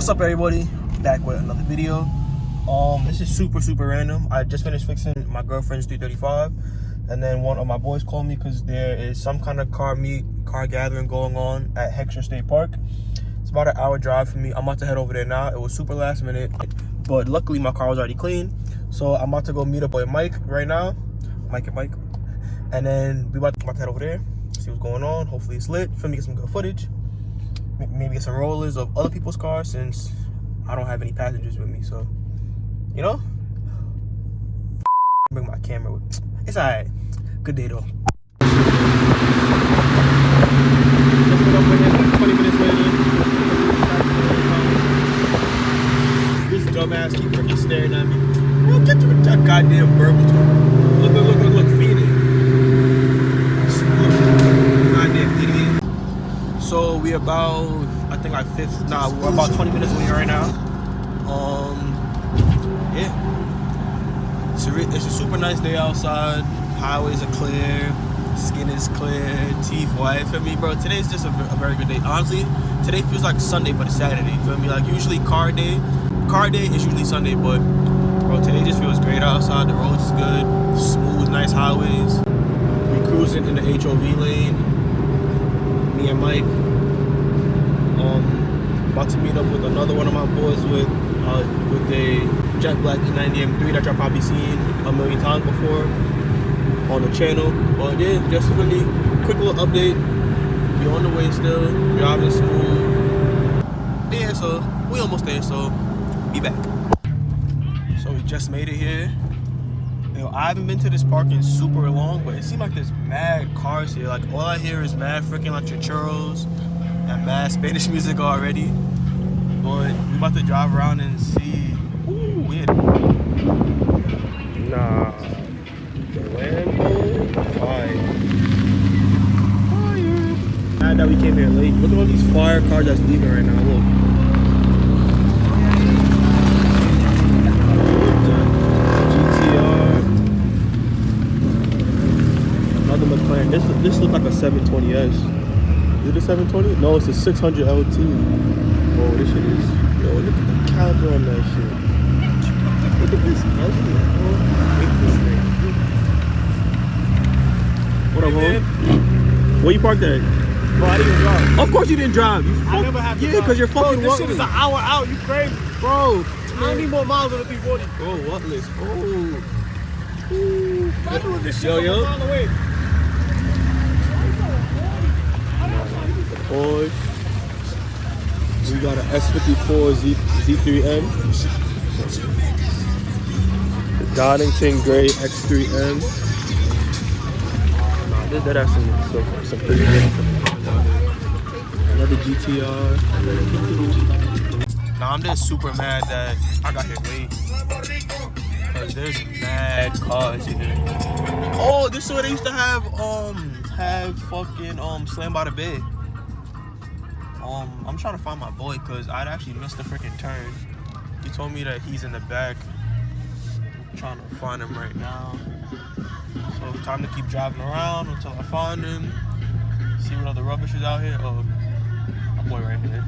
What's up, everybody? Back with another video. This is super random. I just finished fixing my girlfriend's 335, and then one of my boys called me because there is some kind of car gathering going on at Heckscher State Park. It's about an hour drive for me. I'm about to head over there now. It was super last minute, but luckily my car was already clean. So I'm about to go meet up with Mike right now. Mike, and then we about to head over there, see what's going on. Hopefully it's lit. For me, get some good footage. Maybe get some rollers of other people's cars since I don't have any passengers with me. So, you know, bring my camera with. It's alright. Good day though. Just went up with him 20 minutes later. This dumbass keep freaking staring at me. Bro, get to that goddamn burble to look, feeding. Goddamn idiot. So we about, I think like we're about 20 minutes away right now. Yeah. It's a super nice day outside. Highways are clear. Skin is clear. Teeth white. Feel me, bro? Today's just a very good day. Honestly, today feels like Sunday, but it's Saturday. Feel me? Like usually car day is usually Sunday, but bro, today just feels great outside. The roads is good. Smooth, nice highways. We cruising in the HOV lane. Me and Mike. About to meet up with another one of my boys with a jet black E90 M3 that y'all probably seen a million times before on the channel. But yeah, just a really quick little update. We on the way still, driving smooth. Yeah, so we almost there, so be back. So we just made it here. Yo, I haven't been to this park in super long, but it seems like there's mad cars here. Like all I hear is mad freaking like churros and mad Spanish music already. But we about to drive around and see. Ooh, weird. Nah. The Lambo fire. Mad that we came here late. Look at all these fire cars that's leaving right now. Look. GTR. Another McLaren. This looks like a 720S. Is it a 720? No, it's a 600 LT. Oh, this shit is. Yo, look at the caliber on that shit. Look at this ugly. What up, home? Where you parked at? Bro, I didn't drive. Of course you didn't drive. You I never have to drive. Yeah, because you're fucking this shit is an hour out. You crazy. Bro, I need more miles on the 340. Bro, whatless. Oh. Ooh. I doing this shit Yo. from a mile away. Boy. We got an S54 Z3M. The Donington Gray X3M. Nah, this that has some pretty good. Another GTR. Nah, I'm just super mad that I got here late. Cause there's mad cars here. Oh, this is where they used to have fucking Slam by the Bay. I'm trying to find my boy because I'd actually missed the freaking turn. He told me that he's in the back. I'm trying to find him right now. So time to keep driving around until I find him. See what other rubbish is out here. Oh, my boy right here.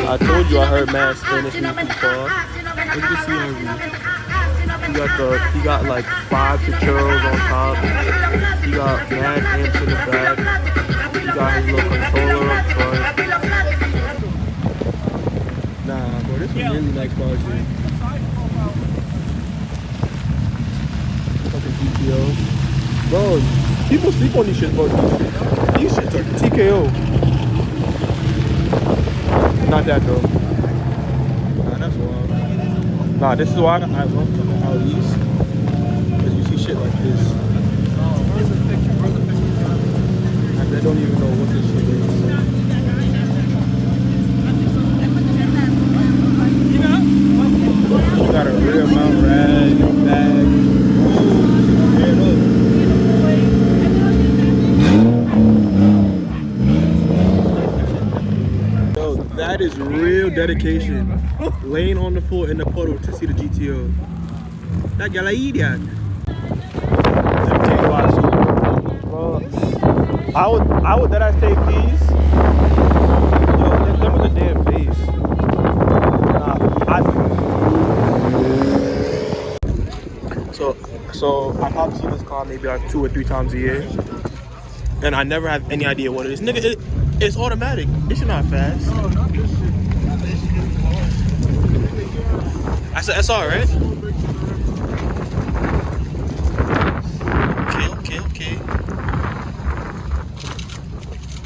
I told you I heard mad Spanish music before. Look at the scenery. He got like 5 churros on top. He got mad amps in the back. He got his little controller up front. Nah, bro, this is really nice cars here. Fucking GTO. Bro, people sleep on these shits, bro. These shits are TKO. Not that though. Nah, that's wild. Nah, this is why I love coming out east. Because you see shit like this. I don't even know what this shit is. You got a rear mount rag, bag. Yo, that is real dedication. Laying on the floor in the puddle to see the GTO. That galaídia. I would that I take these. Yo, them with the damn bass. So I probably see this car maybe like 2 or 3 times a year, and I never have any idea what it is. Nigga, it's automatic. It should not fast. No, not this shit. That's an SR, right? Okay.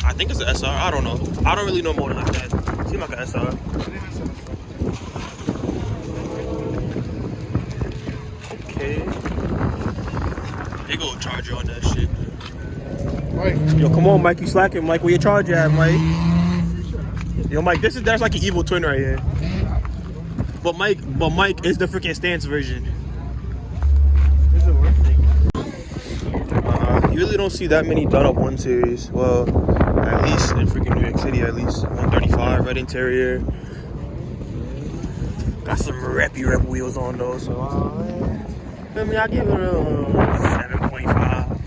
I think it's an SR. I don't know. I don't really know more than like that. Seems like an SR. Okay. They go charger on that shit. Mike. Yo, come on, Mike. You slacking, Mike. Where your charger at, Mike? Yo, Mike. That's like an evil twin right here. But Mike is the freaking stance version. Is it working? You really don't see that many done up 1 Series. Well, at least in freaking New York City, at least 135 red interior. Got some reppy wheels on those. So I mean, I give it a 7.5.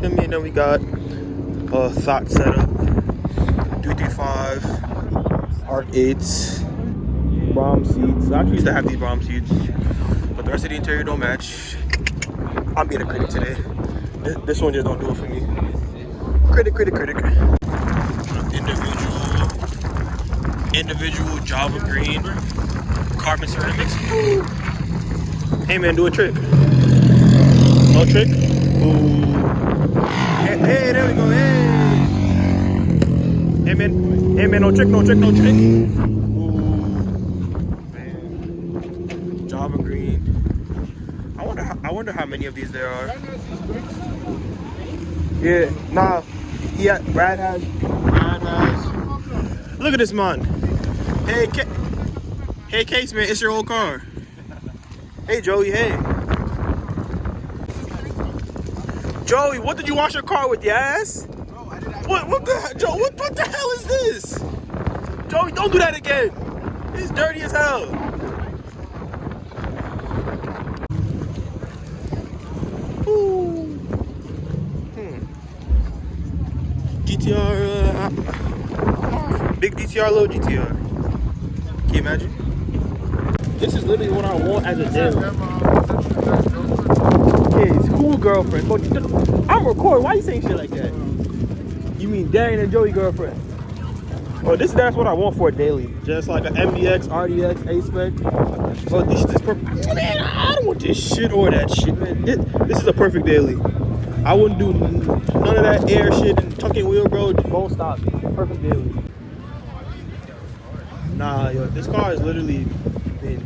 And then we got a Thought setup, 335, Arc 8s, Brom seats. I actually used to have these Brom seats, but the rest of the interior don't match. I'm being a critic today. This one just don't do it for me. Critic. Individual Java green carbon ceramics. Hey man, do a trick. No trick? Ooh. Hey, there we go. Hey man, no trick. Ooh. Man. Java green. I wonder how many of these there are. Yeah, nah. Yeah, Brad has. Look at this man. Hey, Case man, it's your old car. Hey, Joey. Hey, Joey. What did you wash your car with, your ass? What the hell, Joe? What the hell is this? Joey, don't do that again. It's dirty as hell. GTR, big DTR, low GTR. Can you imagine? This is literally what I want as a daily. Yeah, it's cool girlfriend. But I'm recording. Why you saying shit like that? You mean Darian and Joey girlfriend? Oh, that's what I want for a daily. Just like an MDX, RDX, A-Spec. Oh, this is perfect. Man, I don't want this shit or that shit, man. This is a perfect daily. I wouldn't do none of that air shit and tucking wheel, bro. Both stop. Perfect daily. Nah, yo, this car is literally been.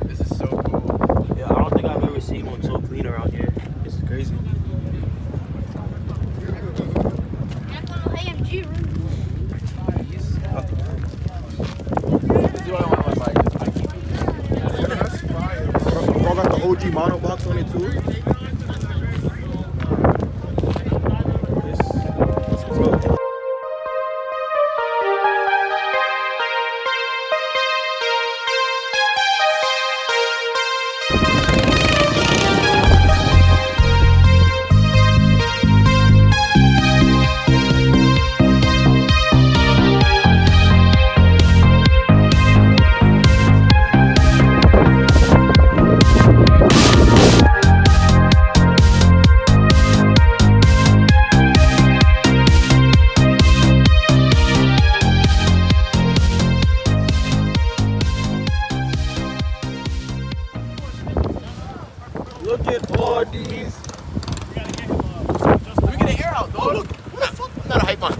This is so cool. Yeah, I don't think I've ever seen one so clean around here. This is crazy. Bro got the OG monobox on it too. Look at all these. Let me get an air out, dog. Look, what the fuck? I'm not a hype on.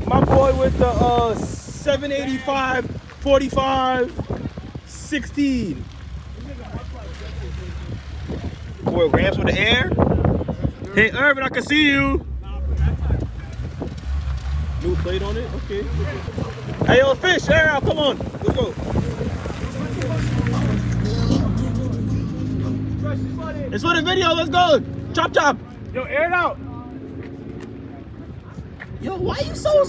My boy with the 785, 45, 16. Boy, Rams with the air. Hey, Irvin, I can see you. New plate on it? Okay. Hey, yo, Fish, air out, come on. Let's go. It's for the video, let's go. Chop, chop. Yo, air it out. Yo, why you so...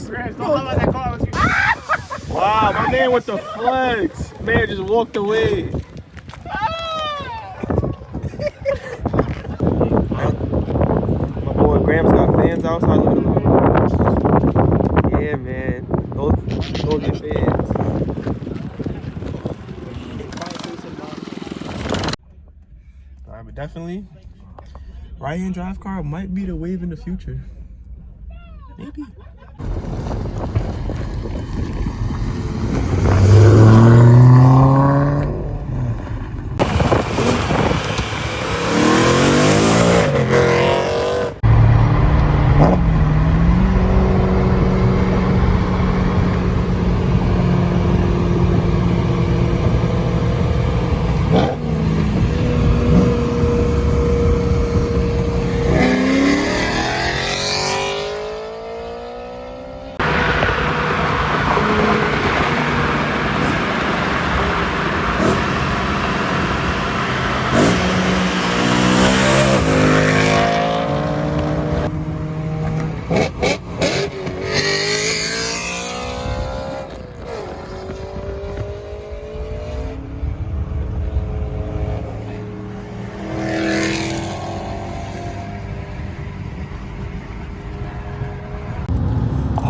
Wow, my man with the flex. Man just walked away. My boy Grams fans outside. Look at them. Yeah, man. Those are fans. Alright, but definitely, right-hand drive car might be the wave in the future. Maybe.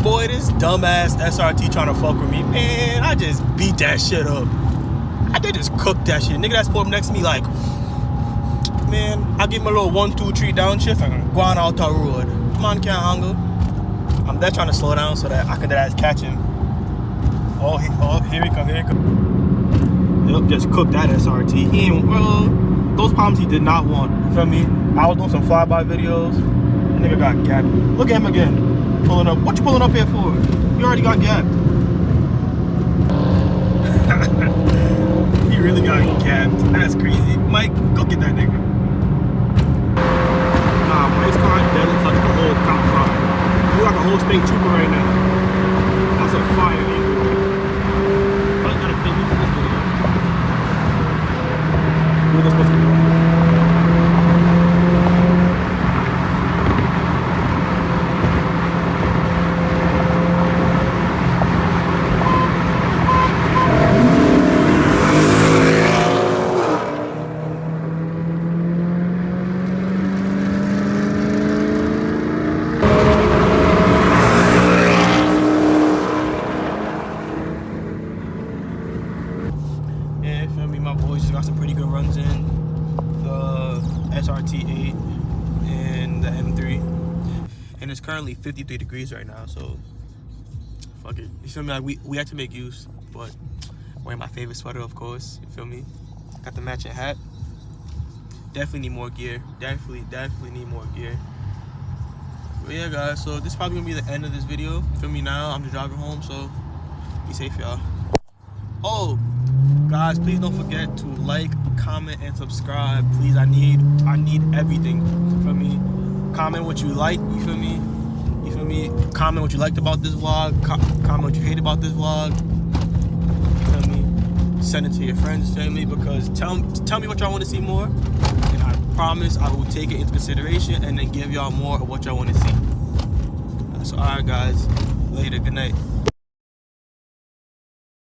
Boy, this dumbass SRT trying to fuck with me. Man, I just beat that shit up. I did just cook that shit. Nigga that's pulled up next to me like, man, I give him a little 1, 2, 3 downshift and go on out the road. Man can't angle. I'm there trying to slow down so that I can catch him. Oh, here he come. Yep, just cooked that SRT. He ain't, those problems he did not want. You feel me? I was doing some flyby videos. Nigga got gapped. Look at him again. Pulling up. What you pulling up here for? You already got gapped. He really got gapped. That's crazy. Mike, go get that nigga. Nah, Mike's car doesn't touch the whole cop car. You like a whole state trooper right now. That's a fire, nigga. I gotta pay me for this video. Where this supposed to go? SRT8 and the M3, and it's currently 53 degrees right now, so fuck it. You feel me? Like we had to make use, but wearing my favorite sweater, of course. You feel me? Got the matching hat. Definitely need more gear. Definitely need more gear. But yeah, guys. So this is probably gonna be the end of this video. Feel me? Now I'm just driving home, so be safe, y'all. Oh, guys, please don't forget to like, comment, and subscribe. Please, I need everything. You feel me? Comment what you like. You feel me? You feel me? Comment what you liked about this vlog. Comment what you hate about this vlog. You feel me? Send it to your friends, family, because tell me what y'all want to see more, and I promise I will take it into consideration and then give y'all more of what y'all want to see. So, all right, guys. Later. Good night.